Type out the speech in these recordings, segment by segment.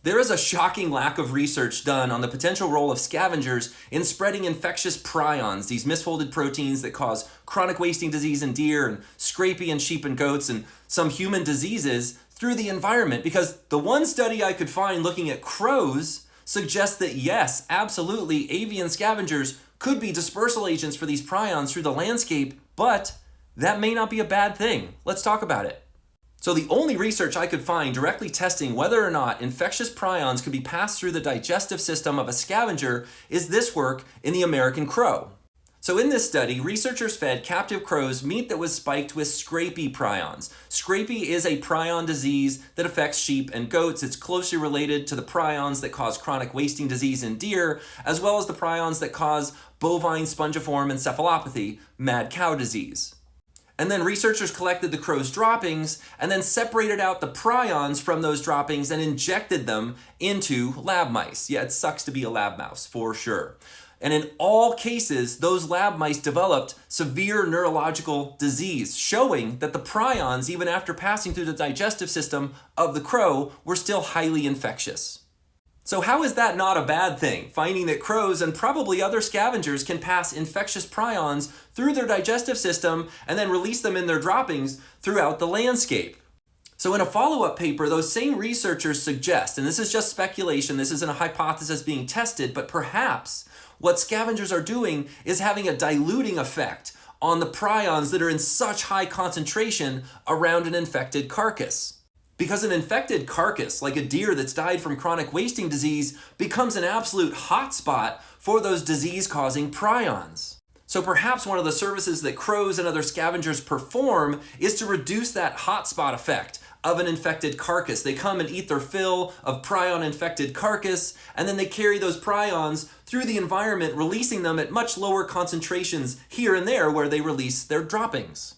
There is a shocking lack of research done on the potential role of scavengers in spreading infectious prions, these misfolded proteins that cause chronic wasting disease in deer and scrapie in sheep and goats and some human diseases through the environment. Because the one study I could find looking at crows suggests that yes, absolutely, avian scavengers could be dispersal agents for these prions through the landscape, but that may not be a bad thing. Let's talk about it. So the only research I could find directly testing whether or not infectious prions could be passed through the digestive system of a scavenger is this work in the American crow. So in this study, researchers fed captive crows meat that was spiked with scrapie prions. Scrapie is a prion disease that affects sheep and goats. It's closely related to the prions that cause chronic wasting disease in deer, as well as the prions that cause bovine spongiform encephalopathy, mad cow disease. And then researchers collected the crow's droppings and then separated out the prions from those droppings and injected them into lab mice. Yeah, it sucks to be a lab mouse, for sure. And in all cases, those lab mice developed severe neurological disease, showing that the prions, even after passing through the digestive system of the crow, were still highly infectious. So how is that not a bad thing? Finding that crows and probably other scavengers can pass infectious prions through their digestive system and then release them in their droppings throughout the landscape. So in a follow-up paper, those same researchers suggest, and this is just speculation, this isn't a hypothesis being tested, but perhaps what scavengers are doing is having a diluting effect on the prions that are in such high concentration around an infected carcass. Because an infected carcass, like a deer that's died from chronic wasting disease, becomes an absolute hotspot for those disease-causing prions. So perhaps one of the services that crows and other scavengers perform is to reduce that hotspot effect of an infected carcass. They come and eat their fill of prion-infected carcass, and then they carry those prions through the environment, releasing them at much lower concentrations here and there where they release their droppings.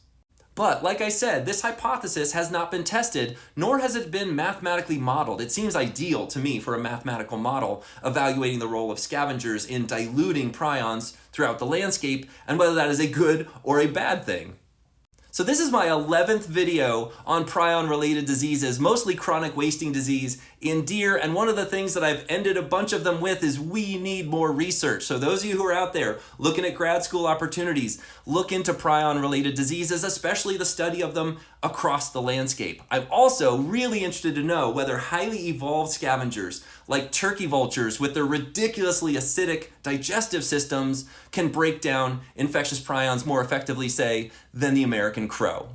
But like I said, this hypothesis has not been tested, nor has it been mathematically modeled. It seems ideal to me for a mathematical model evaluating the role of scavengers in diluting prions throughout the landscape and whether that is a good or a bad thing. So this is my 11th video on prion-related diseases, mostly chronic wasting disease in deer, and one of the things that I've ended a bunch of them with is we need more research. So those of you who are out there looking at grad school opportunities, look into prion-related diseases, especially the study of them across the landscape. I'm also really interested to know whether highly evolved scavengers, like turkey vultures with their ridiculously acidic digestive systems, can break down infectious prions more effectively, say, than the American crow.